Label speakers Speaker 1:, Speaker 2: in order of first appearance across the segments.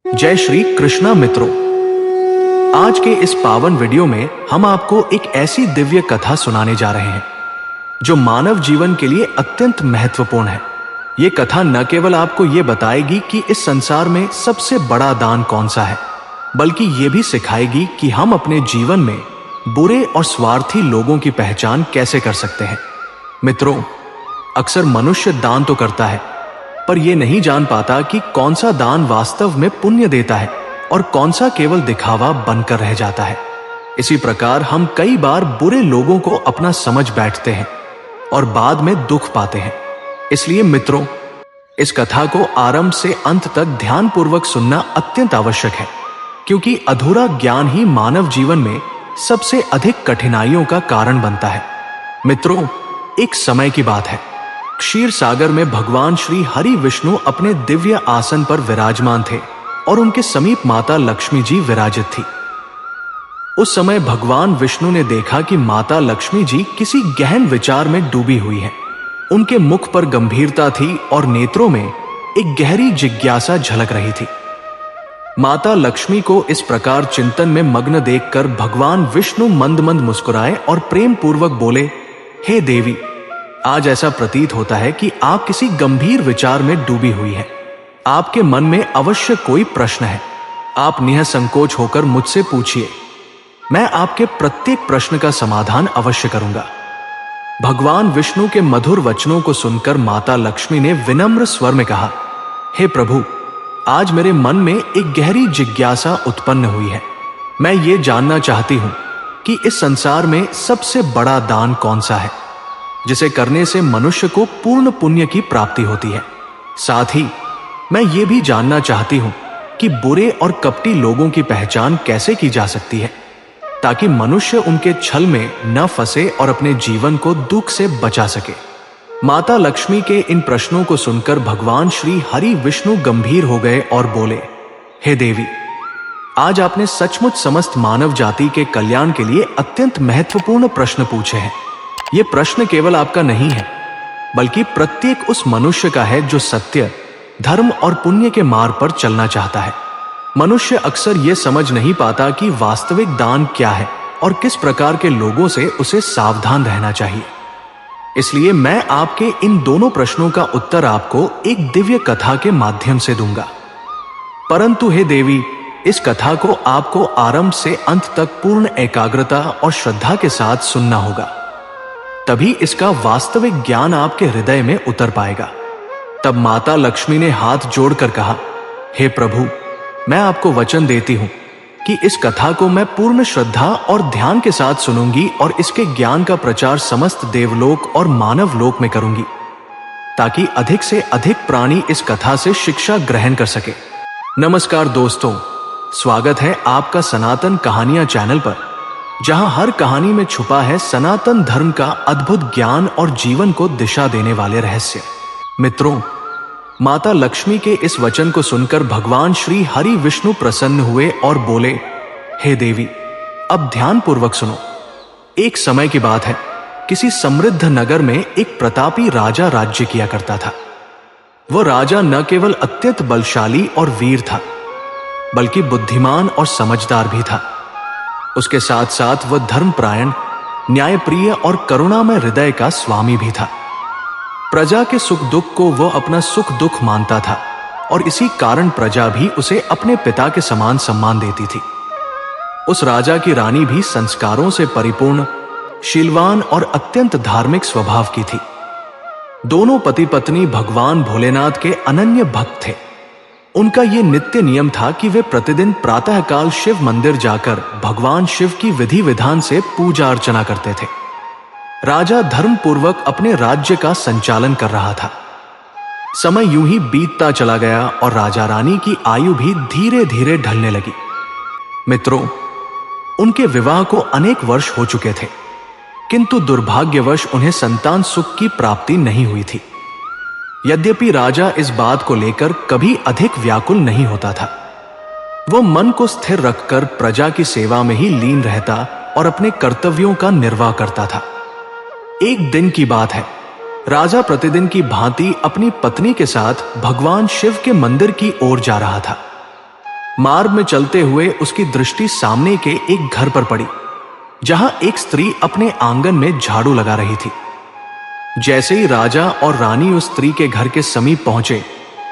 Speaker 1: जय श्री कृष्णा मित्रों, आज के इस पावन वीडियो में हम आपको एक ऐसी दिव्य कथा सुनाने जा रहे हैं जो मानव जीवन के लिए अत्यंत महत्वपूर्ण है। ये कथा न केवल आपको ये बताएगी कि इस संसार में सबसे बड़ा दान कौन सा है, बल्कि ये भी सिखाएगी कि हम अपने जीवन में बुरे और स्वार्थी लोगों की पहचान कैसे कर सकते हैं। मित्रों, अक्सर मनुष्य दान तो करता है, पर यह नहीं जान पाता कि कौन सा दान वास्तव में पुण्य देता है और कौन सा केवल दिखावा बनकर रह जाता है। इसी प्रकार हम कई बार बुरे लोगों को अपना समझ बैठते हैं और बाद में दुख पाते हैं। इसलिए मित्रों, इस कथा को आरंभ से अंत तक ध्यानपूर्वक सुनना अत्यंत आवश्यक है, क्योंकि अधूरा ज्ञान ही मानव जीवन में सबसे अधिक कठिनाइयों का कारण बनता है। मित्रों, एक समय की बात है। क्षीर सागर में भगवान श्री हरि विष्णु अपने दिव्य आसन पर विराजमान थे और उनके समीप माता लक्ष्मी जी विराजित थी। उस समय भगवान विष्णु ने देखा कि माता लक्ष्मी जी किसी गहन विचार में डूबी हुई हैं। उनके मुख पर गंभीरता थी और नेत्रों में एक गहरी जिज्ञासा झलक रही थी। माता लक्ष्मी को इस प्रकार चिंतन में मग्न देखकर भगवान विष्णु मंद मंद मुस्कुराए और प्रेम पूर्वक बोले, हे देवी, आज ऐसा प्रतीत होता है कि आप किसी गंभीर विचार में डूबी हुई हैं। आपके मन में अवश्य कोई प्रश्न है। आप निःसंकोच होकर मुझसे पूछिए, मैं आपके प्रत्येक प्रश्न का समाधान अवश्य करूंगा। भगवान विष्णु के मधुर वचनों को सुनकर माता लक्ष्मी ने विनम्र स्वर में कहा, हे प्रभु, आज मेरे मन में एक गहरी जिज्ञासा उत्पन्न हुई है। मैं ये जानना चाहती हूं कि इस संसार में सबसे बड़ा दान कौन सा है, जिसे करने से मनुष्य को पूर्ण पुण्य की प्राप्ति होती है। साथ ही मैं ये भी जानना चाहती हूं कि बुरे और कपटी लोगों की पहचान कैसे की जा सकती है, ताकि मनुष्य उनके छल में न फंसे और अपने जीवन को दुख से बचा सके। माता लक्ष्मी के इन प्रश्नों को सुनकर भगवान श्री हरि विष्णु गंभीर हो गए और बोले, हे देवी, आज आपने सचमुच समस्त मानव जाति के कल्याण के लिए अत्यंत महत्वपूर्ण प्रश्न पूछे हैं। ये प्रश्न केवल आपका नहीं है, बल्कि प्रत्येक उस मनुष्य का है जो सत्य, धर्म और पुण्य के मार्ग पर चलना चाहता है। मनुष्य अक्सर ये समझ नहीं पाता कि वास्तविक दान क्या है और किस प्रकार के लोगों से उसे सावधान रहना चाहिए। इसलिए मैं आपके इन दोनों प्रश्नों का उत्तर आपको एक दिव्य कथा के माध्यम से दूंगा। परंतु हे देवी, इस कथा को आपको आरंभ से अंत तक पूर्ण एकाग्रता और श्रद्धा के साथ सुनना होगा, तभी इसका वास्तविक ज्ञान आपके हृदय में उतर पाएगा। तब माता लक्ष्मी ने हाथ जोड़कर कहा, हे प्रभु, मैं आपको वचन देती हूं कि इस कथा को मैं पूर्ण श्रद्धा और ध्यान के साथ सुनूंगी और इसके ज्ञान का प्रचार समस्त देवलोक और मानव लोक में करूंगी, ताकि अधिक से अधिक प्राणी इस कथा से शिक्षा ग्रहण कर सके। नमस्कार दोस्तों, स्वागत है आपका सनातन कहानियां चैनल पर, जहां हर कहानी में छुपा है सनातन धर्म का अद्भुत ज्ञान और जीवन को दिशा देने वाले रहस्य। मित्रों, माता लक्ष्मी के इस वचन को सुनकर भगवान श्री हरि विष्णु प्रसन्न हुए और बोले, हे देवी, अब ध्यान पूर्वक सुनो। एक समय की बात है, किसी समृद्ध नगर में एक प्रतापी राजा राज्य किया करता था। वह राजा न केवल अत्यंत बलशाली और वीर था, बल्कि बुद्धिमान और समझदार भी था। उसके साथ साथ वह धर्मपरायण, न्यायप्रिय और करुणामय हृदय का स्वामी भी था। प्रजा के सुख दुख को वह अपना सुख दुख मानता था और इसी कारण प्रजा भी उसे अपने पिता के समान सम्मान देती थी। उस राजा की रानी भी संस्कारों से परिपूर्ण, शीलवान और अत्यंत धार्मिक स्वभाव की थी। दोनों पति पत्नी भगवान भोलेनाथ के अनन्य भक्त थे। उनका यह नित्य नियम था कि वे प्रतिदिन प्रातःकाल शिव मंदिर जाकर भगवान शिव की विधि विधान से पूजा अर्चना करते थे। राजा धर्म पूर्वक अपने राज्य का संचालन कर रहा था। समय यूं ही बीतता चला गया और राजा रानी की आयु भी धीरे धीरे ढलने लगी। मित्रों, उनके विवाह को अनेक वर्ष हो चुके थे, किंतु दुर्भाग्यवश उन्हें संतान सुख की प्राप्ति नहीं हुई थी। यद्यपि राजा इस बात को लेकर कभी अधिक व्याकुल नहीं होता था। वह मन को स्थिर रखकर प्रजा की सेवा में ही लीन रहता और अपने कर्तव्यों का निर्वाह करता था। एक दिन की बात है, राजा प्रतिदिन की भांति अपनी पत्नी के साथ भगवान शिव के मंदिर की ओर जा रहा था। मार्ग में चलते हुए उसकी दृष्टि सामने के एक घर पर पड़ी, जहां एक स्त्री अपने आंगन में झाड़ू लगा रही थी। जैसे ही राजा और रानी उस स्त्री के घर के समीप पहुंचे,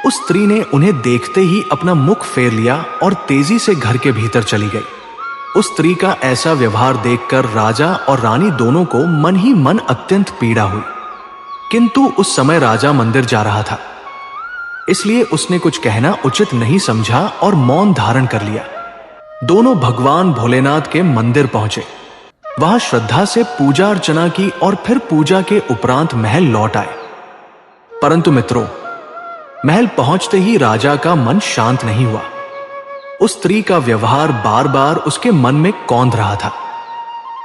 Speaker 1: उस स्त्री ने उन्हें देखते ही अपना मुख फेर लिया और तेजी से घर के भीतर चली गई। उस स्त्री का ऐसा व्यवहार देखकर राजा और रानी दोनों को मन ही मन अत्यंत पीड़ा हुई। किंतु उस समय राजा मंदिर जा रहा था, इसलिए उसने कुछ कहना उचित नहीं समझा और मौन धारण कर लिया। दोनों भगवान भोलेनाथ के मंदिर पहुंचे, वहां श्रद्धा से पूजा अर्चना की और फिर पूजा के उपरांत महल लौट आए। परंतु मित्रों, महल पहुंचते ही राजा का मन शांत नहीं हुआ। उस स्त्री का व्यवहार बार बार उसके मन में कौंध रहा था।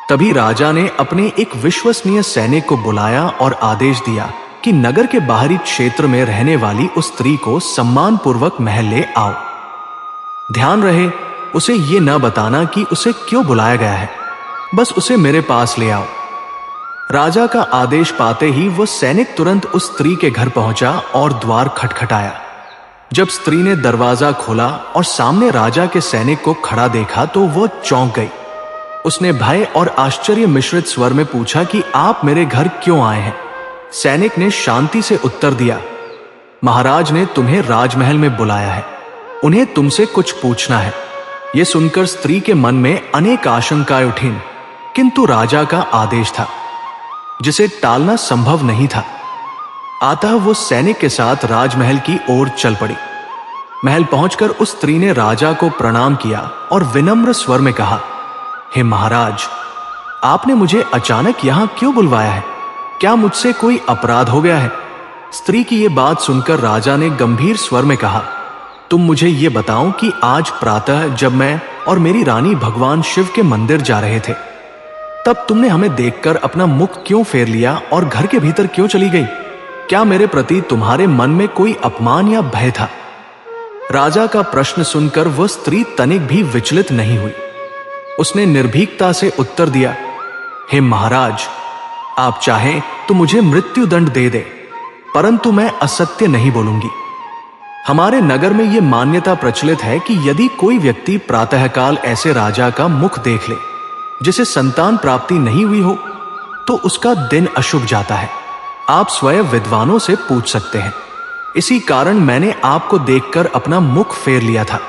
Speaker 1: तभी राजा ने अपने एक विश्वसनीय सैनिक को बुलाया और आदेश दिया कि नगर के बाहरी क्षेत्र में रहने वाली उस स्त्री को सम्मान पूर्वक महल ले आओ। ध्यान रहे, उसे यह न बताना कि उसे क्यों बुलाया गया है, बस उसे मेरे पास ले आओ। राजा का आदेश पाते ही वह सैनिक तुरंत उस स्त्री के घर पहुंचा और द्वार खटखटाया। जब स्त्री ने दरवाजा खोला और सामने राजा के सैनिक को खड़ा देखा तो वह चौंक गई। उसने भय और आश्चर्य मिश्रित स्वर में पूछा कि आप मेरे घर क्यों आए हैं? सैनिक ने शांति से उत्तर दिया, महाराज ने तुम्हें राजमहल में बुलाया है, उन्हें तुमसे कुछ पूछना है। यह सुनकर स्त्री के मन में अनेक आशंकाएं उठीं, किंतु राजा का आदेश था जिसे टालना संभव नहीं था। अतः वो सैनिक के साथ राजमहल की ओर चल पड़ी। महल पहुंचकर उस स्त्री ने राजा को प्रणाम किया और विनम्र स्वर में कहा, हे महाराज, आपने मुझे अचानक यहां क्यों बुलवाया है? क्या मुझसे कोई अपराध हो गया है? स्त्री की यह बात सुनकर राजा ने गंभीर स्वर में कहा, तुम मुझे यह बताओ कि आज प्रातः जब मैं और मेरी रानी भगवान शिव के मंदिर जा रहे थे, तब तुमने हमें देखकर अपना मुख क्यों फेर लिया और घर के भीतर क्यों चली गई? क्या मेरे प्रति तुम्हारे मन में कोई अपमान या भय था? राजा का प्रश्न सुनकर वह स्त्री तनिक भी विचलित नहीं हुई। उसने निर्भीकता से उत्तर दिया, हे महाराज, आप चाहें तो मुझे मृत्यु दंड दे दे, परंतु मैं असत्य नहीं बोलूंगी। हमारे नगर में यह मान्यता प्रचलित है कि यदि कोई व्यक्ति प्रातःकाल ऐसे राजा का मुख देख ले जिसे संतान प्राप्ति नहीं हुई हो, तो उसका दिन अशुभ जाता है। आप स्वयं विद्वानों से पूछ सकते हैं। इसी कारण मैंने आपको देखकर अपना मुख फेर लिया था।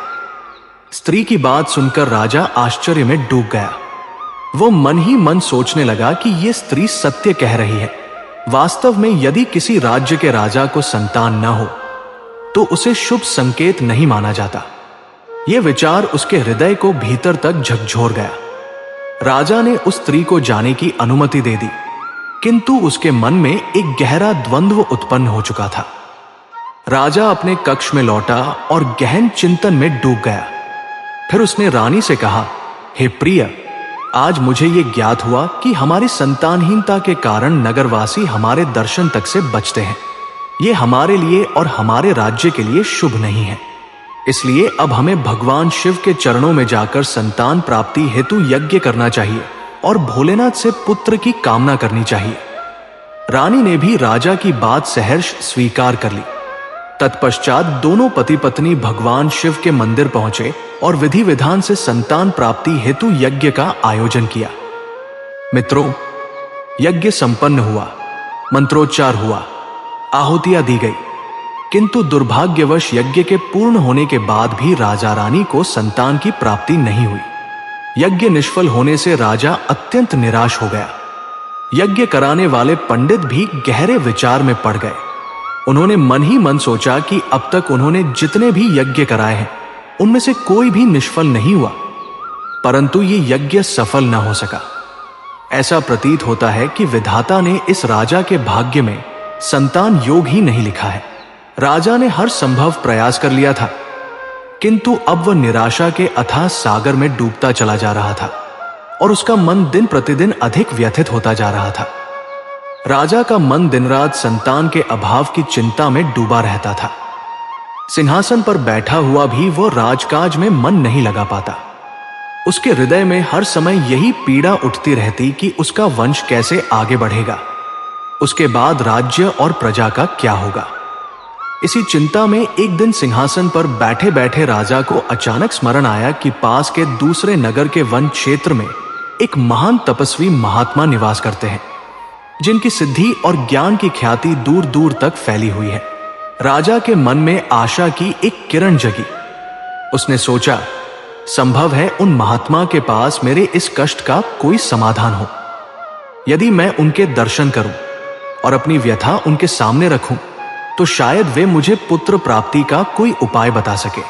Speaker 1: स्त्री की बात सुनकर राजा आश्चर्य में डूब गया। वो मन ही मन सोचने लगा कि यह स्त्री सत्य कह रही है। वास्तव में यदि किसी राज्य के राजा को संतान न हो तो उसे शुभ संकेत नहीं माना जाता। यह विचार उसके हृदय को भीतर तक झकझोर गया। राजा ने उस स्त्री को जाने की अनुमति दे दी, किंतु उसके मन में एक गहरा द्वंद्व उत्पन्न हो चुका था। राजा अपने कक्ष में लौटा और गहन चिंतन में डूब गया। फिर उसने रानी से कहा, हे प्रिय, आज मुझे यह ज्ञात हुआ कि हमारी संतानहीनता के कारण नगरवासी हमारे दर्शन तक से बचते हैं। यह हमारे लिए और हमारे राज्य के लिए शुभ नहीं है। इसलिए अब हमें भगवान शिव के चरणों में जाकर संतान प्राप्ति हेतु यज्ञ करना चाहिए और भोलेनाथ से पुत्र की कामना करनी चाहिए। रानी ने भी राजा की बात सहर्ष स्वीकार कर ली। तत्पश्चात दोनों पति पत्नी भगवान शिव के मंदिर पहुंचे और विधि विधान से संतान प्राप्ति हेतु यज्ञ का आयोजन किया। मित्रों, यज्ञ संपन्न हुआ, मंत्रोच्चार हुआ, आहुतियां दी गई, किंतु दुर्भाग्यवश यज्ञ के पूर्ण होने के बाद भी राजा रानी को संतान की प्राप्ति नहीं हुई। यज्ञ निष्फल होने से राजा अत्यंत निराश हो गया। यज्ञ कराने वाले पंडित भी गहरे विचार में पड़ गए। उन्होंने मन ही मन सोचा कि अब तक उन्होंने जितने भी यज्ञ कराए हैं उनमें से कोई भी निष्फल नहीं हुआ, परंतु ये यज्ञ सफल न हो सका। ऐसा प्रतीत होता है कि विधाता ने इस राजा के भाग्य में संतान योग ही नहीं लिखा है। राजा ने हर संभव प्रयास कर लिया था, किंतु अब वह निराशा के अथाह सागर में डूबता चला जा रहा था और उसका मन दिन प्रतिदिन अधिक व्यथित होता जा रहा था। राजा का मन दिन रात संतान के अभाव की चिंता में डूबा रहता था। सिंहासन पर बैठा हुआ भी वो राजकाज में मन नहीं लगा पाता। उसके हृदय में हर समय यही पीड़ा उठती रहती कि उसका वंश कैसे आगे बढ़ेगा, उसके बाद राज्य और प्रजा का क्या होगा। इसी चिंता में एक दिन सिंहासन पर बैठे बैठे राजा को अचानक स्मरण आया कि पास के दूसरे नगर के वन क्षेत्र में एक महान तपस्वी महात्मा निवास करते हैं, जिनकी सिद्धि और ज्ञान की ख्याति दूर दूर तक फैली हुई है। राजा के मन में आशा की एक किरण जगी। उसने सोचा, संभव है उन महात्मा के पास मेरे इस कष्ट का कोई समाधान हो। यदि मैं उनके दर्शन करूं और अपनी व्यथा उनके सामने रखूं, तो शायद वे मुझे पुत्र प्राप्ति का कोई उपाय बता सके।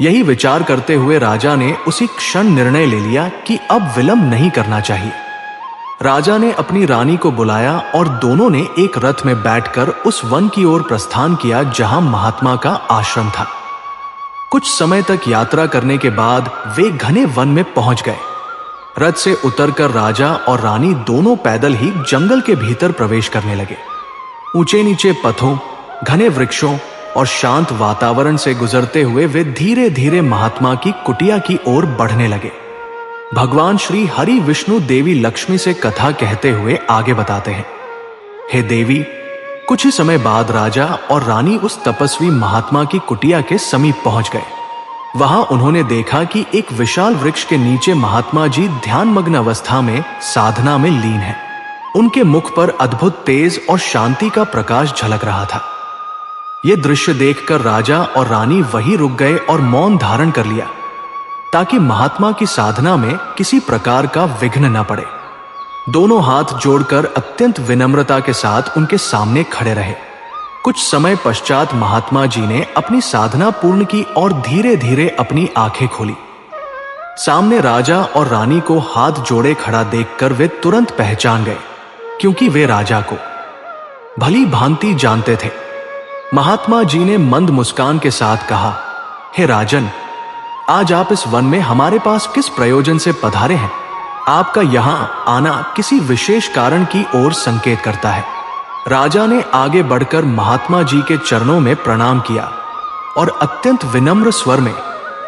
Speaker 1: यही विचार करते हुए राजा ने उसी क्षण निर्णय ले लिया कि अब विलंब नहीं करना चाहिए। राजा ने अपनी रानी को बुलाया और दोनों ने एक रथ में बैठकर उस वन की ओर प्रस्थान किया जहां महात्मा का आश्रम था। कुछ समय तक यात्रा करने के बाद वे घने वन में पहुंच गए। रथ से उतरकर राजा और रानी दोनों पैदल ही जंगल के भीतर प्रवेश करने लगे। ऊंचे नीचे पथों, घने वृक्षों और शांत वातावरण से गुजरते हुए वे धीरे धीरे महात्मा की कुटिया की ओर बढ़ने लगे। भगवान श्री हरि विष्णु देवी लक्ष्मी से कथा कहते हुए आगे बताते हैं, हे देवी, कुछ ही समय बाद राजा और रानी उस तपस्वी महात्मा की कुटिया के समीप पहुंच गए। वहां उन्होंने देखा कि एक विशाल वृक्ष के नीचे महात्मा जी ध्यानमग्न अवस्था में साधना में लीन हैं। उनके मुख पर अद्भुत तेज और शांति का प्रकाश झलक रहा था। यह दृश्य देखकर राजा और रानी वहीं रुक गए और मौन धारण कर लिया, ताकि महात्मा की साधना में किसी प्रकार का विघ्न न पड़े। दोनों हाथ जोड़कर अत्यंत विनम्रता के साथ उनके सामने खड़े रहे। कुछ समय पश्चात महात्मा जी ने अपनी साधना पूर्ण की और धीरे धीरे अपनी आंखें खोली। सामने राजा और रानी को हाथ जोड़े खड़ा देखकर वे तुरंत पहचान गए, क्योंकि वे राजा को भली भांति जानते थे। महात्मा जी ने मंद मुस्कान के साथ कहा, हे राजन, आज आप इस वन में हमारे पास किस प्रयोजन से पधारे हैं? आपका यहां आना किसी विशेष कारण की ओर संकेत करता है। राजा ने आगे बढ़कर महात्मा जी के चरणों में प्रणाम किया और अत्यंत विनम्र स्वर में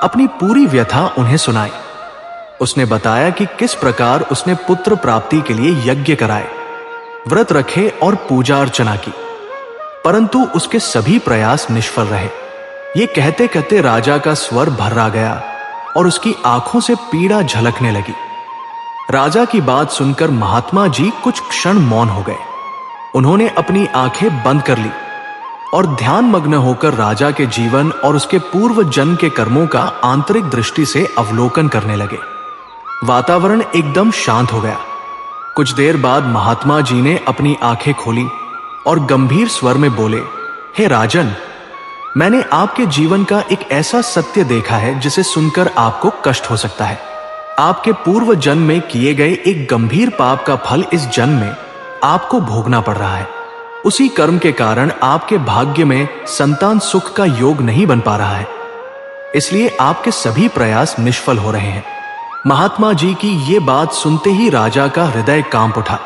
Speaker 1: अपनी पूरी व्यथा उन्हें सुनाई। उसने बताया कि किस प्रकार उसने पुत्र प्राप्ति के लिए यज्ञ कराए, व्रत रखे और पूजा अर्चना की, परंतु उसके सभी प्रयास निष्फल रहे। ये कहते कहते राजा का स्वर भर्रा गया और उसकी आंखों से पीड़ा झलकने लगी। राजा की बात सुनकर महात्मा जी कुछ क्षण मौन हो गए। उन्होंने अपनी आंखें बंद कर ली और ध्यान मग्न होकर राजा के जीवन और उसके पूर्व जन्म के कर्मों का आंतरिक दृष्टि से अवलोकन करने लगे। वातावरण एकदम शांत हो गया। कुछ देर बाद महात्मा जी ने अपनी आंखें खोली और गंभीर स्वर में बोले, हे राजन, मैंने आपके जीवन का एक ऐसा सत्य देखा है जिसे सुनकर आपको कष्ट हो सकता है। आपके पूर्व जन्म में किए गए एक गंभीर पाप का फल इस जन्म में आपको भोगना पड़ रहा है। उसी कर्म के कारण आपके भाग्य में संतान सुख का योग नहीं बन पा रहा है, इसलिए आपके सभी प्रयास निष्फल हो रहे हैं। महात्मा जी की ये बात सुनते ही राजा का हृदय कांप उठा।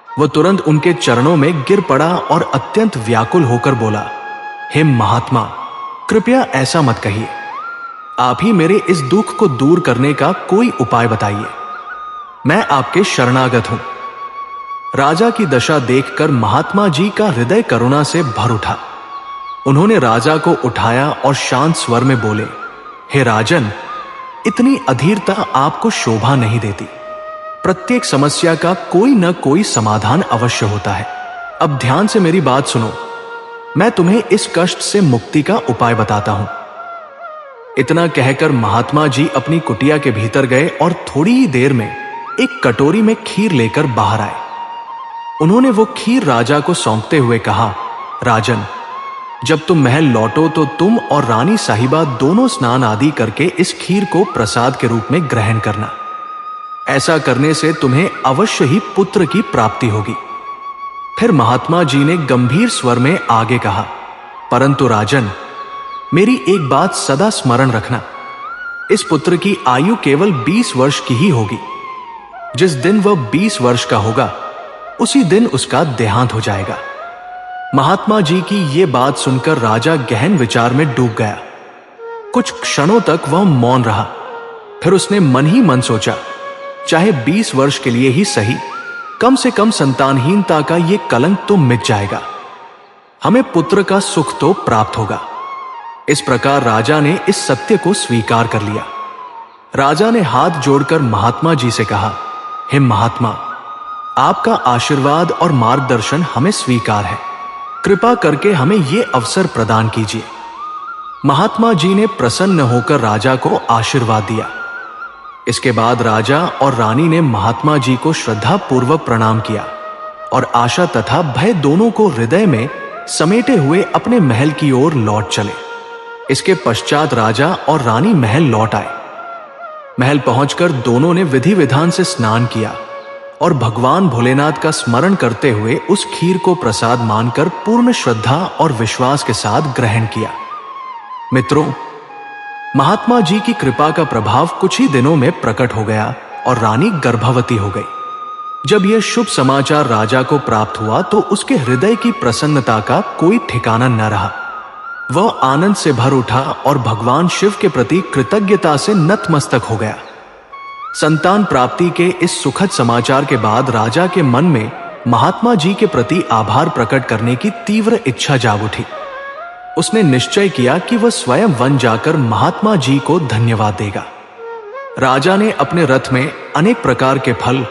Speaker 1: वह तुरंत उनके चरणों में गिर पड़ा और अत्यंत व्याकुल होकर बोला, हे महात्मा, कृपया ऐसा मत कहिए। आप ही मेरे इस दुख को दूर करने का कोई उपाय बताइए। मैं आपके शरणागत हूं। राजा की दशा देखकर महात्मा जी का हृदय करुणा से भर उठा। उन्होंने राजा को उठाया और शांत स्वर में बोले, हे राजन, इतनी अधीरता आपको शोभा नहीं देती। प्रत्येक समस्या का कोई न कोई समाधान अवश्य होता है। अब ध्यान से मेरी बात सुनो। मैं तुम्हें इस कष्ट से मुक्ति का उपाय बताता हूं। इतना कहकर महात्मा जी अपनी कुटिया के भीतर गए और थोड़ी ही देर में एक कटोरी में खीर लेकर बाहर आए। उन्होंने वो खीर राजा को सौंपते हुए कहा, राजन, जब तुम महल लौटो तो तुम और रानी साहिबा दोनों स्नान आदि करके इस खीर को प्रसाद के रूप में ग्रहण करना। ऐसा करने से तुम्हें अवश्य ही पुत्र की प्राप्ति होगी। फिर महात्मा जी ने गंभीर स्वर में आगे कहा, परंतु राजन, मेरी एक बात सदा स्मरण रखना। इस पुत्र की आयु केवल 20 वर्ष की ही होगी। जिस दिन वह 20 वर्ष का होगा, उसी दिन उसका देहांत हो जाएगा। महात्मा जी की यह बात सुनकर राजा गहन विचार में डूब गया। कुछ क्षणों तक वह मौन रहा। फिर उसने मन ही मन सोचा, चाहे 20 वर्ष के लिए ही सही, कम से कम संतानहीनता का यह कलंक तो मिट जाएगा। हमें पुत्र का सुख तो प्राप्त होगा। इस प्रकार राजा ने इस सत्य को स्वीकार कर लिया। राजा ने हाथ जोड़कर महात्मा जी से कहा, हे महात्मा, आपका आशीर्वाद और मार्गदर्शन हमें स्वीकार है। कृपा करके हमें यह अवसर प्रदान कीजिए। महात्मा जी ने प्रसन्न होकर राजा को आशीर्वाद दिया। इसके बाद राजा और रानी ने महात्मा जी को श्रद्धा पूर्वक प्रणाम किया और आशा तथा भय दोनों को हृदय में समेटे हुए अपने महल की ओर लौट चले। इसके पश्चात राजा और रानी महल लौट आए। महल पहुंचकर दोनों ने विधि विधान से स्नान किया और भगवान भोलेनाथ का स्मरण करते हुए उस खीर को प्रसाद मानकर पूर्ण श्रद्धा और विश्वास के साथ ग्रहण किया। मित्रों, महात्मा जी की कृपा का प्रभाव कुछ ही दिनों में प्रकट हो गया और रानी गर्भवती हो गई। जब यह शुभ समाचार राजा को प्राप्त हुआ तो उसके हृदय की प्रसन्नता का कोई ठिकाना न रहा। वह आनंद से भर उठा और भगवान शिव के प्रति कृतज्ञता से नतमस्तक हो गया। संतान प्राप्ति के इस सुखद समाचार के बाद राजा के मन में महात्मा जी के प्रति आभार प्रकट करने की तीव्र इच्छा जाग उठी। उसने निश्चय किया कि वह स्वयं वन जाकर महात्मा जी को धन्यवाद देगा। राजा ने अपने रथ में अनेक प्रकार के फल,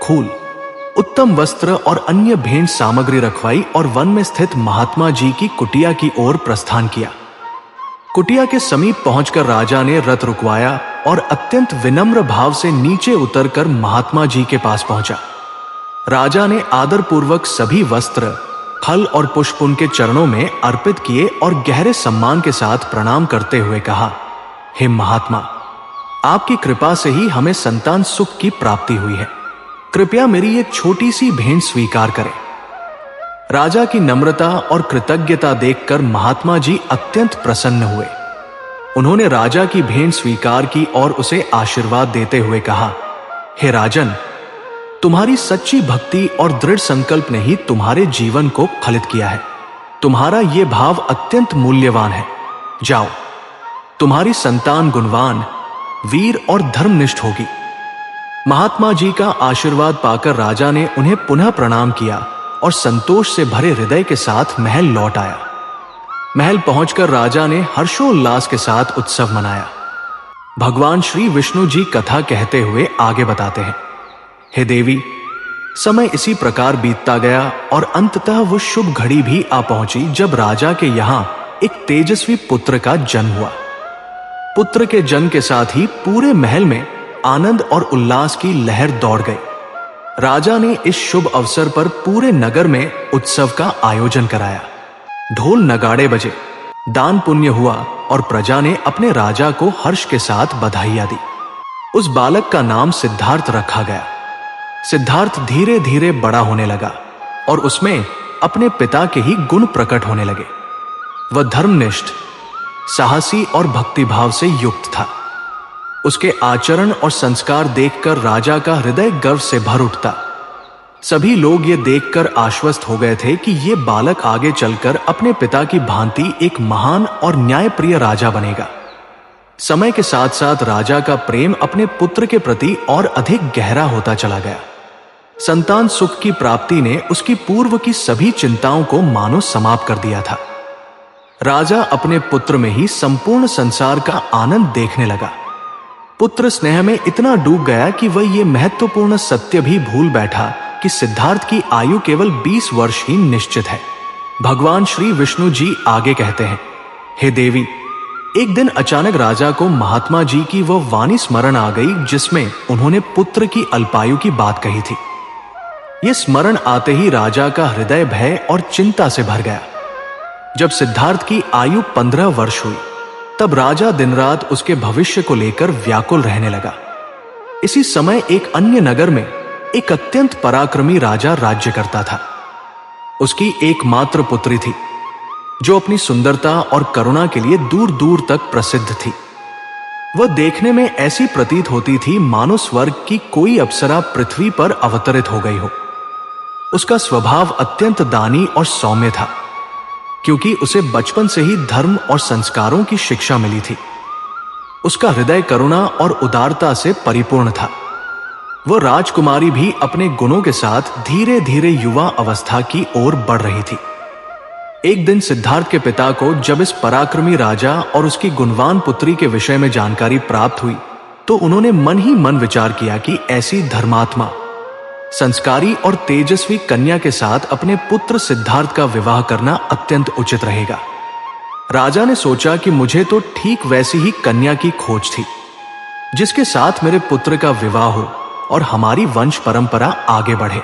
Speaker 1: फूल, उत्तम वस्त्र और अन्य भेंट सामग्री रखवाई और वन में स्थित महात्मा जी की कुटिया की ओर प्रस्थान किया। कुटिया के समीप पहुंचकर राजा ने रथ रुकवाया और अत्यंत विनम्र भाव से नीचे उतरकर महात्मा जी के पास पहुंचा। राजा ने आदरपूर्वक सभी वस्त्र, फल और पुष्प उनके चरणों में अर्पित किए और गहरे सम्मान के साथ प्रणाम करते हुए कहा, हे महात्मा, आपकी कृपा से ही हमें संतान सुख की प्राप्ति हुई है। कृपया मेरी एक छोटी सी भेंट स्वीकार करें। राजा की नम्रता और कृतज्ञता देखकर महात्मा जी अत्यंत प्रसन्न हुए। उन्होंने राजा की भेंट स्वीकार की और उसे आशीर्वाद देते हुए कहा, हे राजन, तुम्हारी सच्ची भक्ति और दृढ़ संकल्प ने ही तुम्हारे जीवन को फलित किया है। तुम्हारा यह भाव अत्यंत मूल्यवान है। जाओ, तुम्हारी संतान गुणवान, वीर और धर्मनिष्ठ होगी। महात्मा जी का आशीर्वाद पाकर राजा ने उन्हें पुनः प्रणाम किया और संतोष से भरे हृदय के साथ महल लौट आया। महल पहुंचकर राजा ने हर्षोल्लास के साथ उत्सव मनाया। भगवान श्री विष्णु जी कथा कहते हुए आगे बताते हैं, हे देवी, समय इसी प्रकार बीतता गया और अंततः वो शुभ घड़ी भी आ पहुंची जब राजा के यहां एक तेजस्वी पुत्र का जन्म हुआ। पुत्र के जन्म के साथ ही पूरे महल में आनंद और उल्लास की लहर दौड़ गई। राजा ने इस शुभ अवसर पर पूरे नगर में उत्सव का आयोजन कराया। ढोल नगाड़े बजे, दान पुण्य हुआ और प्रजा ने अपने राजा को हर्ष के साथ बधाइयां दी। उस बालक का नाम सिद्धार्थ रखा गया। सिद्धार्थ धीरे धीरे बड़ा होने लगा और उसमें अपने पिता के ही गुण प्रकट होने लगे। वह धर्मनिष्ठ, साहसी और भक्तिभाव से युक्त था। उसके आचरण और संस्कार देखकर राजा का हृदय गर्व से भर उठता। सभी लोग ये देखकर आश्वस्त हो गए थे कि ये बालक आगे चलकर अपने पिता की भांति एक महान और न्यायप्रिय राजा बनेगा। समय के साथ साथ राजा का प्रेम अपने पुत्र के प्रति और अधिक गहरा होता चला गया। संतान सुख की प्राप्ति ने उसकी पूर्व की सभी चिंताओं को मानो समाप्त कर दिया था। राजा अपने पुत्र में ही संपूर्ण संसार का आनंद देखने लगा। पुत्र स्नेह में इतना डूब गया कि वह यह महत्वपूर्ण सत्य भी भूल बैठा कि सिद्धार्थ की आयु केवल 20 वर्ष ही निश्चित है। भगवान श्री विष्णु जी आगे कहते हैं, हे देवी, एक दिन अचानक राजा को महात्मा जी की वह वाणी स्मरण आ गई जिसमें उन्होंने पुत्र की अल्पायु की बात कही थी। यह स्मरण आते ही राजा का हृदय भय और चिंता से भर गया। जब सिद्धार्थ की आयु 15 वर्ष हुई तब राजा दिन रात उसके भविष्य को लेकर व्याकुल रहने लगा। इसी समय एक अन्य नगर में एक अत्यंत पराक्रमी राजा राज्य करता था। उसकी एकमात्र पुत्री थी जो अपनी सुंदरता और करुणा के लिए दूर दूर तक प्रसिद्ध थी। वह देखने में ऐसी प्रतीत होती थी मानो स्वर्ग की कोई अप्सरा पृथ्वी पर अवतरित हो गई हो। उसका स्वभाव अत्यंत दानी और सौम्य था क्योंकि उसे बचपन से ही धर्म और संस्कारों की शिक्षा मिली थी। उसका हृदय करुणा और उदारता से परिपूर्ण था। वह राजकुमारी भी अपने गुणों के साथ धीरे धीरे युवा अवस्था की ओर बढ़ रही थी। एक दिन सिद्धार्थ के पिता को जब इस पराक्रमी राजा और उसकी गुणवान पुत्री के विषय में जानकारी प्राप्त हुई तो उन्होंने मन ही मन विचार किया कि ऐसी धर्मात्मा, संस्कारी और तेजस्वी कन्या के साथ अपने पुत्र सिद्धार्थ का विवाह करना अत्यंत उचित रहेगा। राजा ने सोचा कि मुझे तो ठीक वैसी ही कन्या की खोज थी जिसके साथ मेरे पुत्र का विवाह हो और हमारी वंश परंपरा आगे बढ़े।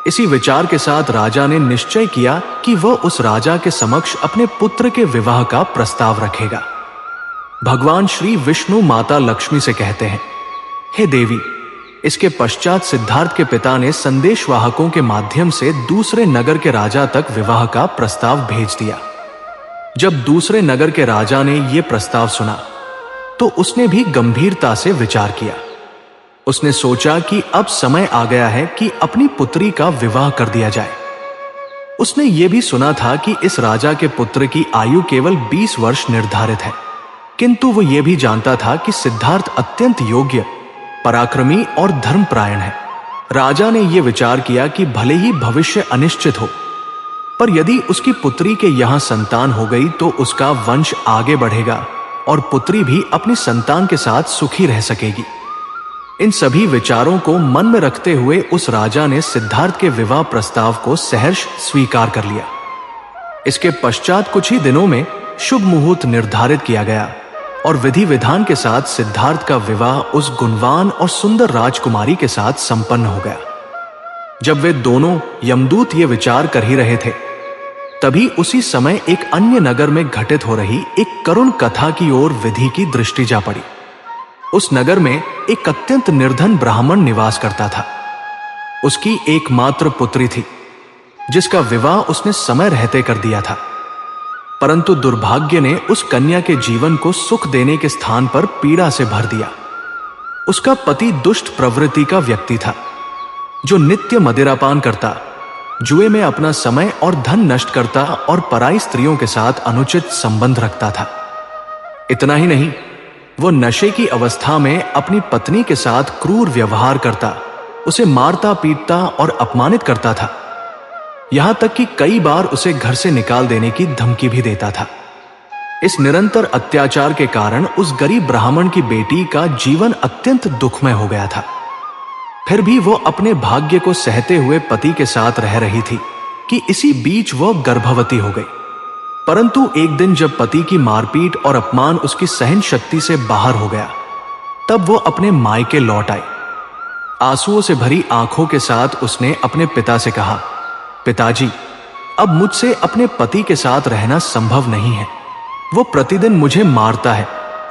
Speaker 1: इसी विचार के साथ राजा ने निश्चय किया कि वह उस राजा के समक्ष अपने पुत्र के विवाह का प्रस्ताव रखेगा। भगवान श्री विष्णु माता लक्ष्मी से कहते हैं, हे देवी, इसके पश्चात सिद्धार्थ के पिता ने संदेशवाहकों के माध्यम से दूसरे नगर के राजा तक विवाह का प्रस्ताव भेज दिया। जब दूसरे नगर के राजा ने यह प्रस्ताव सुना तो उसने भी गंभीरता से विचार किया। उसने सोचा कि अब समय आ गया है कि अपनी पुत्री का विवाह कर दिया जाए। उसने यह भी सुना था कि इस राजा के पुत्र की आयु केवल 20 वर्ष निर्धारित है, किंतु वो यह भी जानता था कि सिद्धार्थ अत्यंत योग्य, पराक्रमी और धर्मपरायण है। राजा ने यह विचार किया कि भले ही भविष्य अनिश्चित हो, पर यदि उसकी पुत्री के यहां संतान हो गई तो उसका वंश आगे बढ़ेगा और पुत्री भी अपनी संतान के साथ सुखी रह सकेगी। इन सभी विचारों को मन में रखते हुए उस राजा ने सिद्धार्थ के विवाह प्रस्ताव को सहर्ष स्वीकार कर लिया। इसके पश्चात कुछ ही दिनों में शुभ मुहूर्त निर्धारित किया गया और विधि विधान के साथ सिद्धार्थ का विवाह उस गुणवान और सुंदर राजकुमारी के साथ संपन्न हो गया। जब वे दोनों यमदूत ये विचार कर ही रहे थे, तभी उसी समय एक अन्य नगर में घटित हो रही एक करुण कथा की ओर विधि की दृष्टि जा पड़ी। उस नगर में एक अत्यंत निर्धन ब्राह्मण निवास करता था। उसकी एकमात्र पुत्री थी जिसका विवाह उसने समय रहते कर दिया था, परंतु दुर्भाग्य ने उस कन्या के जीवन को सुख देने के स्थान पर पीड़ा से भर दिया। उसका पति दुष्ट प्रवृत्ति का व्यक्ति था जो नित्य मदिरापान करता, जुए में अपना समय और धन नष्ट करता और पराई स्त्रियों के साथ अनुचित संबंध रखता था। इतना ही नहीं, वो नशे की अवस्था में अपनी पत्नी के साथ क्रूर व्यवहार करता, उसे मारता पीटता और अपमानित करता था। यहां तक कि कई बार उसे घर से निकाल देने की धमकी भी देता था। इस निरंतर अत्याचार के कारण उस गरीब ब्राह्मण की बेटी का जीवन अत्यंत दुखमय हो गया था। फिर भी वो अपने भाग्य को सहते हुए पति के साथ रह रही थी कि इसी बीच वो गर्भवती हो गई। परंतु एक दिन जब पति की मारपीट और अपमान उसकी सहन शक्ति से बाहर हो गया, तब वो अपने मायके लौट आई। आंसुओं से भरी आंखों के साथ उसने अपने पिता से कहा, पिताजी, अब मुझसे अपने पति के साथ रहना संभव नहीं है। वो प्रतिदिन मुझे मारता है,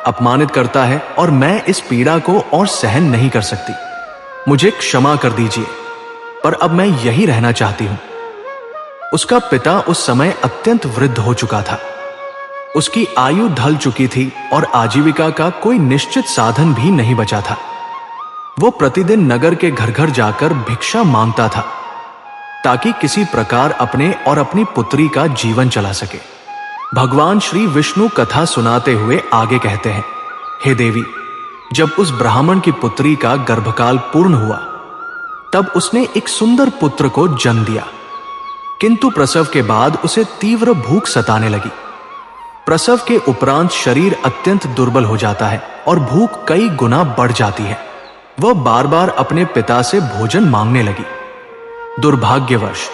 Speaker 1: अपमानित करता है और मैं इस पीड़ा को और सहन नहीं कर सकती। मुझे क्षमा कर दीजिए, पर अब मैं यहीं रहना चाहती हूं। उसका पिता उस समय अत्यंत वृद्ध हो चुका था। उसकी आयु ढल चुकी थी और आजीविका का कोई निश्चित साधन भी नहीं बचा था। वो प्रतिदिन नगर के घर घर जाकर भिक्षा मांगता था ताकि किसी प्रकार अपने और अपनी पुत्री का जीवन चला सके। भगवान श्री विष्णु कथा सुनाते हुए आगे कहते हैं, हे देवी, जब उस ब्राह्मण की पुत्री का गर्भकाल पूर्ण हुआ, तब उसने एक सुंदर पुत्र को जन्म दिया, किंतु प्रसव के बाद उसे तीव्र भूख सताने लगी। प्रसव के उपरांत शरीर अत्यंत दुर्बल हो जाता है और भूख कई गुना बढ़ जाती है। वह बार बार अपने पिता से भोजन मांगने लगी। दुर्भाग्यवश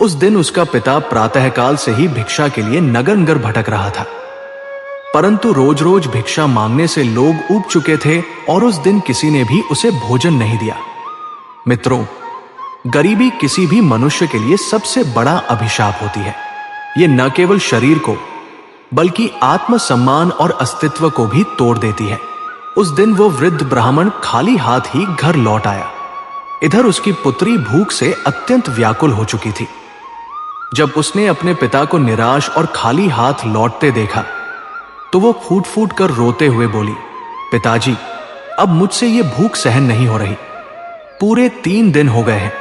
Speaker 1: उस दिन उसका पिता प्रातःकाल से ही भिक्षा के लिए नगर नगर भटक रहा था, परंतु रोज रोज भिक्षा मांगने से लोग ऊब चुके थे और उस दिन किसी ने भी उसे भोजन नहीं दिया। मित्रों, गरीबी किसी भी मनुष्य के लिए सबसे बड़ा अभिशाप होती है। ये न केवल शरीर को बल्कि आत्मसम्मान और अस्तित्व को भी तोड़ देती है। उस दिन वो वृद्ध ब्राह्मण खाली हाथ ही घर लौट आया। इधर उसकी पुत्री भूख से अत्यंत व्याकुल हो चुकी थी। जब उसने अपने पिता को निराश और खाली हाथ लौटते देखा तो वो फूट फूट कर रोते हुए बोली, पिताजी, अब मुझसे ये भूख सहन नहीं हो रही। पूरे 3 दिन हो गए हैं,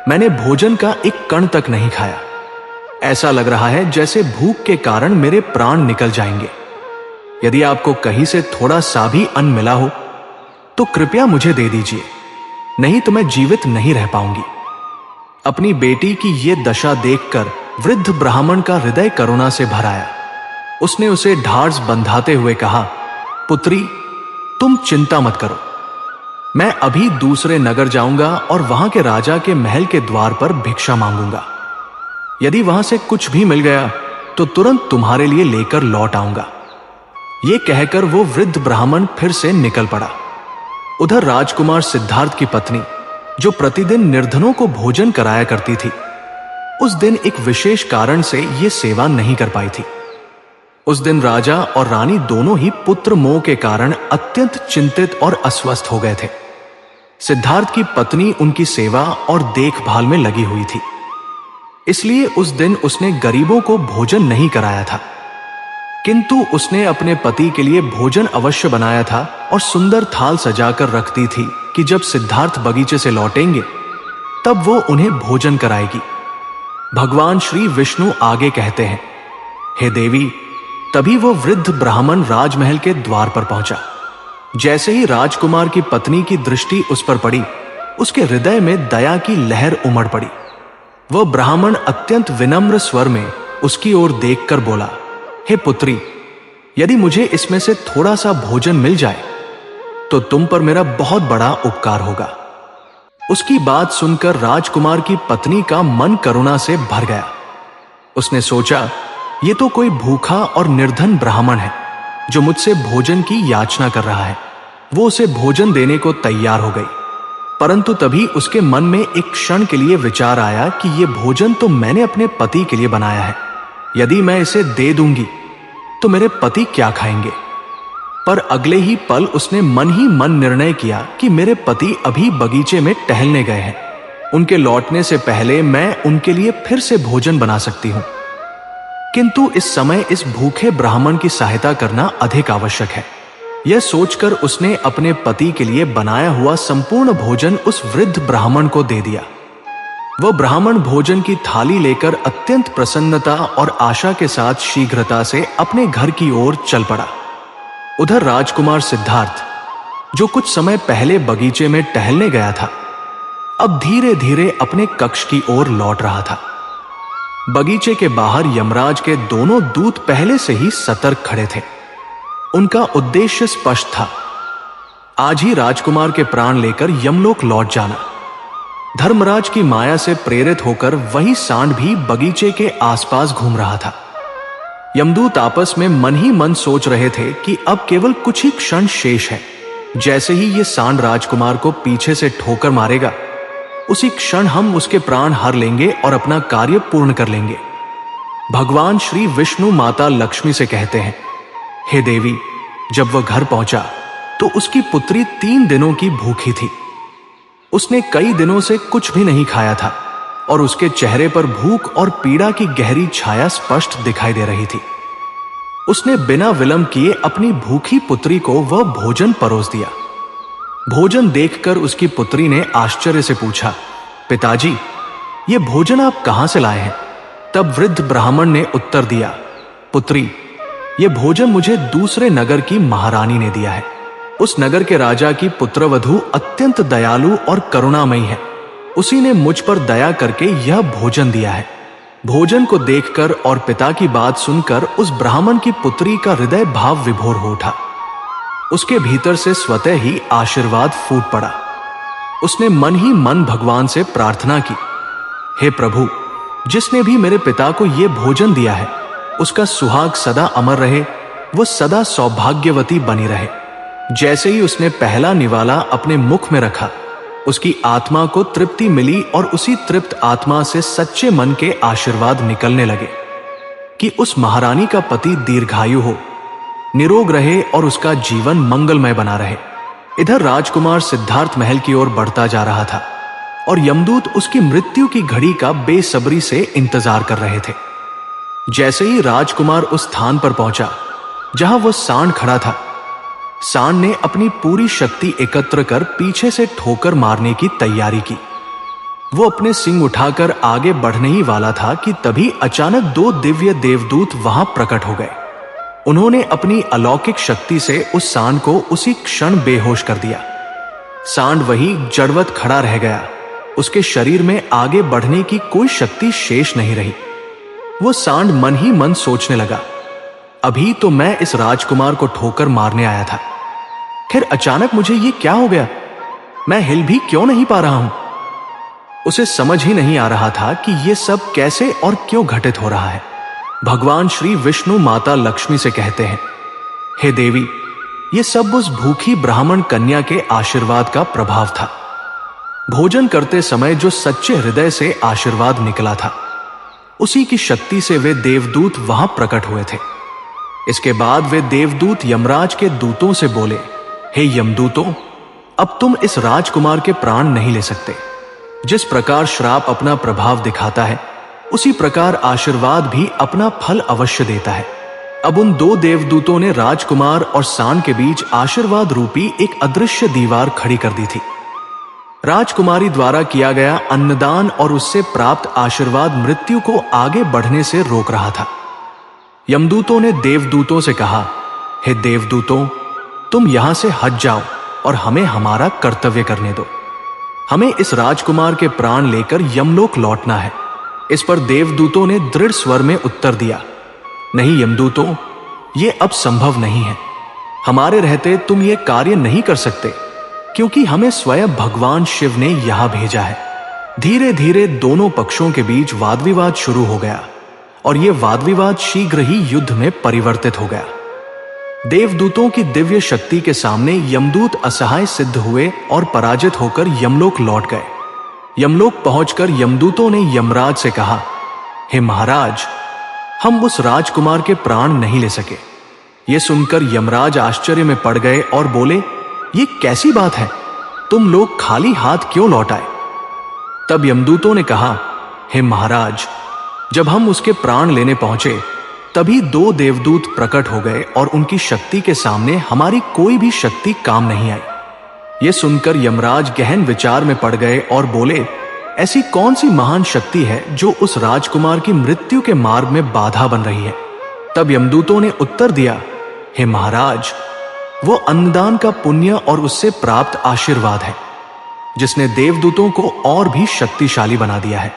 Speaker 1: मैंने भोजन का एक कण तक नहीं खाया। ऐसा लग रहा है जैसे भूख के कारण मेरे प्राण निकल जाएंगे। यदि आपको कहीं से थोड़ा सा भी अन्न मिला हो तो कृपया मुझे दे दीजिए, नहीं तो मैं जीवित नहीं रह पाऊंगी। अपनी बेटी की ये दशा देखकर वृद्ध ब्राह्मण का हृदय करुणा से भर आया। उसने उसे ढाढ़स बंधाते हुए कहा, पुत्री, तुम चिंता मत करो। मैं अभी दूसरे नगर जाऊंगा और वहां के राजा के महल के द्वार पर भिक्षा मांगूंगा। यदि वहां से कुछ भी मिल गया तो तुरंत तुम्हारे लिए लेकर लौट आऊंगा। यह कहकर वो वृद्ध ब्राह्मण फिर से निकल पड़ा। उधर राजकुमार सिद्धार्थ की पत्नी, जो प्रतिदिन निर्धनों को भोजन कराया करती थी, उस दिन एक विशेष कारण से यह सेवा नहीं कर पाई थी। उस दिन राजा और रानी दोनों ही पुत्र मोह के कारण अत्यंत चिंतित और अस्वस्थ हो गए थे। सिद्धार्थ की पत्नी उनकी सेवा और देखभाल में लगी हुई थी, इसलिए उस दिन उसने गरीबों को भोजन नहीं कराया था, किंतु उसने अपने पति के लिए भोजन अवश्य बनाया था और सुंदर थाल सजाकर रख दी थी कि जब सिद्धार्थ बगीचे से लौटेंगे तब वो उन्हें भोजन कराएगी। भगवान श्री विष्णु आगे कहते हैं, हे देवी, तभी वो वृद्ध ब्राह्मण राजमहल के द्वार पर पहुंचा। जैसे ही राजकुमार की पत्नी की दृष्टि उस पर पड़ी, उसके हृदय में दया की लहर उमड़ पड़ी। वह ब्राह्मण अत्यंत विनम्र स्वर में उसकी ओर देखकर बोला, हे पुत्री, यदि मुझे इसमें से थोड़ा सा भोजन मिल जाए तो तुम पर मेरा बहुत बड़ा उपकार होगा। उसकी बात सुनकर राजकुमार की पत्नी का मन करुणा से भर गया। उसने सोचा, ये तो कोई भूखा और निर्धन ब्राह्मण है जो मुझसे भोजन की याचना कर रहा है। वो उसे भोजन देने को तैयार हो गई, परंतु तभी उसके मन में एक क्षण के लिए विचार आया कि यह भोजन तो मैंने अपने पति के लिए बनाया है। यदि मैं इसे दे दूंगी तो मेरे पति क्या खाएंगे। पर अगले ही पल उसने मन ही मन निर्णय किया कि मेरे पति अभी बगीचे में टहलने गए हैं, उनके लौटने से पहले मैं उनके लिए फिर से भोजन बना सकती हूं। किंतु इस समय इस भूखे ब्राह्मण की सहायता करना अधिक आवश्यक है। यह सोचकर उसने अपने पति के लिए बनाया हुआ संपूर्ण भोजन उस वृद्ध ब्राह्मण को दे दिया। वह ब्राह्मण भोजन की थाली लेकर अत्यंत प्रसन्नता और आशा के साथ शीघ्रता से अपने घर की ओर चल पड़ा। उधर राजकुमार सिद्धार्थ, जो कुछ समय पहले बगीचे में टहलने गया था, अब धीरे धीरे अपने कक्ष की ओर लौट रहा था। बगीचे के बाहर यमराज के दोनों दूत पहले से ही सतर्क खड़े थे। उनका उद्देश्य स्पष्ट था, आज ही राजकुमार के प्राण लेकर यमलोक लौट जाना। धर्मराज की माया से प्रेरित होकर वही सांड भी बगीचे के आसपास घूम रहा था। यमदूत आपस में मन ही मन सोच रहे थे कि अब केवल कुछ ही क्षण शेष है। जैसे ही ये सांड राजकुमार को पीछे से ठोकर मारेगा, उसी क्षण हम उसके प्राण हर लेंगे और अपना कार्य पूर्ण कर लेंगे। भगवान श्री विष्णु माता लक्ष्मी से कहते हैं, हे देवी, जब वह घर पहुंचा तो उसकी पुत्री 3 दिनों की भूखी थी। उसने कई दिनों से कुछ भी नहीं खाया था और उसके चेहरे पर भूख और पीड़ा की गहरी छाया स्पष्ट दिखाई दे रही थी। उसने बिना विलंब किए अपनी भूखी पुत्री को वह भोजन परोस दिया। भोजन देखकर उसकी पुत्री ने आश्चर्य से पूछा, पिताजी, ये भोजन आप कहां से लाए हैं? तब वृद्ध ब्राह्मण ने उत्तर दिया, पुत्री, यह भोजन मुझे दूसरे नगर की महारानी ने दिया है। उस नगर के राजा की पुत्रवधू अत्यंत दयालु और करुणामयी है। उसी ने मुझ पर दया करके यह भोजन दिया है। भोजन को देखकर और पिता की बात सुनकर उस ब्राह्मण की पुत्री का हृदय भाव विभोर हो उठा। उसके भीतर से स्वतः ही आशीर्वाद फूट पड़ा। उसने मन ही मन भगवान से प्रार्थना की, हे प्रभु, जिसने भी मेरे पिता को यह भोजन दिया है, उसका सुहाग सदा अमर रहे, वो सदा सौभाग्यवती बनी रहे। जैसे ही उसने पहला निवाला अपने मुख में रखा, उसकी आत्मा को तृप्ति मिली और उसी तृप्त आत्मा से सच्चे मन के आशीर्वाद निकलने लगे कि उस महारानी का पति दीर्घायु हो, निरोग रहे और उसका जीवन मंगलमय बना रहे। इधर राजकुमार सिद्धार्थ महल की ओर बढ़ता जा रहा था और यमदूत उसकी मृत्यु की घड़ी का बेसब्री से इंतजार कर रहे थे। जैसे ही राजकुमार उस स्थान पर पहुंचा जहां वह सांड खड़ा था, सांड ने अपनी पूरी शक्ति एकत्र कर पीछे से ठोकर मारने की तैयारी की। वो अपने सिंग उठाकर आगे बढ़ने ही वाला था कि तभी अचानक 2 दिव्य देवदूत वहां प्रकट हो गए। उन्होंने अपनी अलौकिक शक्ति से उस सांड को उसी क्षण बेहोश कर दिया। सांड वही जड़वत खड़ा रह गया। उसके शरीर में आगे बढ़ने की कोई शक्ति शेष नहीं रही। वो सांड मन ही मन सोचने लगा, अभी तो मैं इस राजकुमार को ठोकर मारने आया था, फिर अचानक मुझे ये क्या हो गया? मैं हिल भी क्यों नहीं पा रहा हूं? उसे समझ ही नहीं आ रहा था कि ये सब कैसे और क्यों घटित हो रहा है। भगवान श्री विष्णु माता लक्ष्मी से कहते हैं, हे देवी, ये सब उस भूखी ब्राह्मण कन्या के आशीर्वाद का प्रभाव था। भोजन करते समय जो सच्चे हृदय से आशीर्वाद निकला था, उसी की शक्ति से वे देवदूत वहां प्रकट हुए थे। इसके बाद वे देवदूत यमराज के दूतों से बोले, हे यमदूतों, अब तुम इस राजकुमार के प्राण नहीं ले सकते। जिस प्रकार श्राप अपना प्रभाव दिखाता है, उसी प्रकार आशीर्वाद भी अपना फल अवश्य देता है। अब उन दो देवदूतों ने राजकुमार और सांड के बीच आशीर्वाद रूपी एक अदृश्य दीवार खड़ी कर दी थी। राजकुमारी द्वारा किया गया अन्नदान और उससे प्राप्त आशीर्वाद मृत्यु को आगे बढ़ने से रोक रहा था। यमदूतों ने देवदूतों से कहा, हे देवदूतों, तुम यहां से हट जाओ और हमें हमारा कर्तव्य करने दो। हमें इस राजकुमार के प्राण लेकर यमलोक लौटना है। इस पर देवदूतों ने दृढ़ स्वर में उत्तर दिया, नहीं यमदूतों, ये अब संभव नहीं है। हमारे रहते तुम ये कार्य नहीं कर सकते, क्योंकि हमें स्वयं भगवान शिव ने यहां भेजा है। धीरे धीरे दोनों पक्षों के बीच वाद विवाद शुरू हो गया और यह वाद विवाद शीघ्र ही युद्ध में परिवर्तित हो गया। देवदूतों की दिव्य शक्ति के सामने यमदूत असहाय सिद्ध हुए और पराजित होकर यमलोक लौट गए। यमलोक पहुंचकर यमदूतों ने यमराज से कहा, हे महाराज, हम उस राजकुमार के प्राण नहीं ले सके। यह सुनकर यमराज आश्चर्य में पड़ गए और बोले, ये कैसी बात है? तुम लोग खाली हाथ क्यों लौट आए? तब यमदूतों ने कहा, हे महाराज, जब हम उसके प्राण लेने पहुंचे, तभी दो देवदूत प्रकट हो गए और उनकी शक्ति के सामने हमारी कोई भी शक्ति काम नहीं आई। यह सुनकर यमराज गहन विचार में पड़ गए और बोले, ऐसी कौन सी महान शक्ति है जो उस राजकुमार की मृत्यु के मार्ग में बाधा बन रही है? तब यमदूतों ने उत्तर दिया, हे महाराज, वो अन्नदान का पुण्य और उससे प्राप्त आशीर्वाद है, जिसने देवदूतों को और भी शक्तिशाली बना दिया है।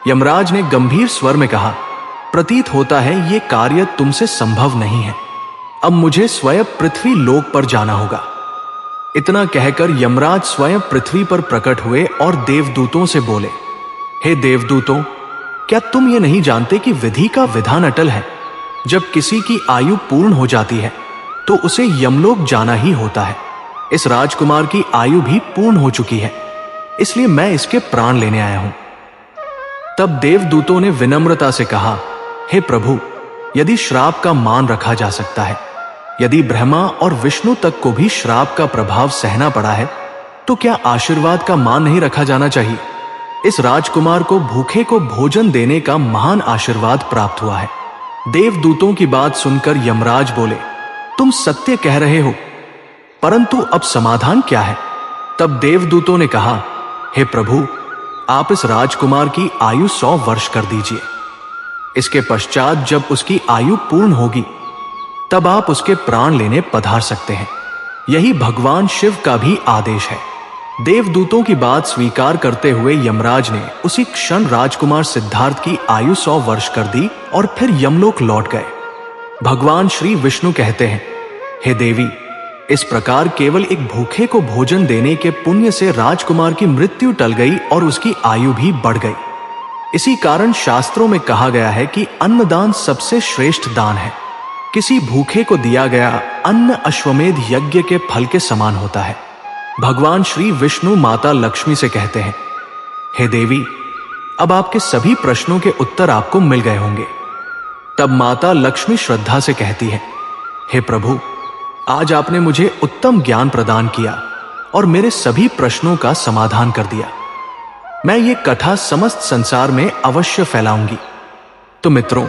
Speaker 1: यमराज ने गंभीर स्वर में कहा, प्रतीत होता है ये कार्य तुमसे संभव नहीं है। अब मुझे स्वयं पृथ्वी लोक पर जाना होगा। इतना कहकर यमराज स्वयं पृथ्वी पर प्रकट हुए और देवदूतों से बोले, हे देवदूतों, क्या तुम ये नहीं जानते कि विधि का विधान अटल है? जब किसी की आयु पूर्ण हो जाती है तो उसे यमलोक जाना ही होता है। इस राजकुमार की आयु भी पूर्ण हो चुकी है, इसलिए मैं इसके प्राण लेने आया हूं। तब देवदूतों ने विनम्रता से कहा, हे प्रभु, यदि श्राप का मान रखा जा सकता है, यदि ब्रह्मा और विष्णु तक को भी श्राप का प्रभाव सहना पड़ा है, तो क्या आशीर्वाद का मान नहीं रखा जाना चाहिए? इस राजकुमार को भूखे को भोजन देने का महान आशीर्वाद प्राप्त हुआ है। देवदूतों की बात सुनकर यमराज बोले, तुम सत्य कह रहे हो, परंतु अब समाधान क्या है? तब देवदूतों ने कहा, हे प्रभु, आप इस राजकुमार की आयु 100 वर्ष कर दीजिए। इसके पश्चात जब उसकी आयु पूर्ण होगी, तब आप उसके प्राण लेने पधार सकते हैं। यही भगवान शिव का भी आदेश है। देवदूतों की बात स्वीकार करते हुए यमराज ने उसी क्षण राजकुमार सिद्धार्थ की आयु 100 वर्ष कर दी और फिर यमलोक लौट गए। भगवान श्री विष्णु कहते हैं, हे देवी, इस प्रकार केवल एक भूखे को भोजन देने के पुण्य से राजकुमार की मृत्यु टल गई और उसकी आयु भी बढ़ गई। इसी कारण शास्त्रों में कहा गया है कि अन्नदान सबसे श्रेष्ठ दान है। किसी भूखे को दिया गया अन्न अश्वमेध यज्ञ के फल के समान होता है। भगवान श्री विष्णु माता लक्ष्मी से कहते हैं, हे देवी, अब आपके सभी प्रश्नों के उत्तर आपको मिल गए होंगे। तब माता लक्ष्मी श्रद्धा से कहती है, हे प्रभु, आज आपने मुझे उत्तम ज्ञान प्रदान किया और मेरे सभी प्रश्नों का समाधान कर दिया। मैं ये कथा समस्त संसार में अवश्य फैलाऊंगी। तो मित्रों,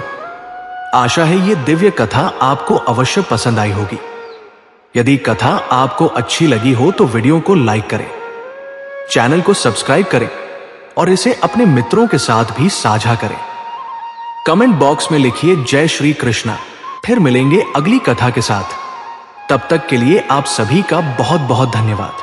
Speaker 1: आशा है ये दिव्य कथा आपको अवश्य पसंद आई होगी। यदि कथा आपको अच्छी लगी हो तो वीडियो को लाइक करें, चैनल को सब्सक्राइब करें और इसे अपने मित्रों के साथ भी साझा करें। कमेंट बॉक्स में लिखिए जय श्री कृष्णा। फिर मिलेंगे अगली कथा के साथ। तब तक के लिए आप सभी का बहुत बहुत धन्यवाद।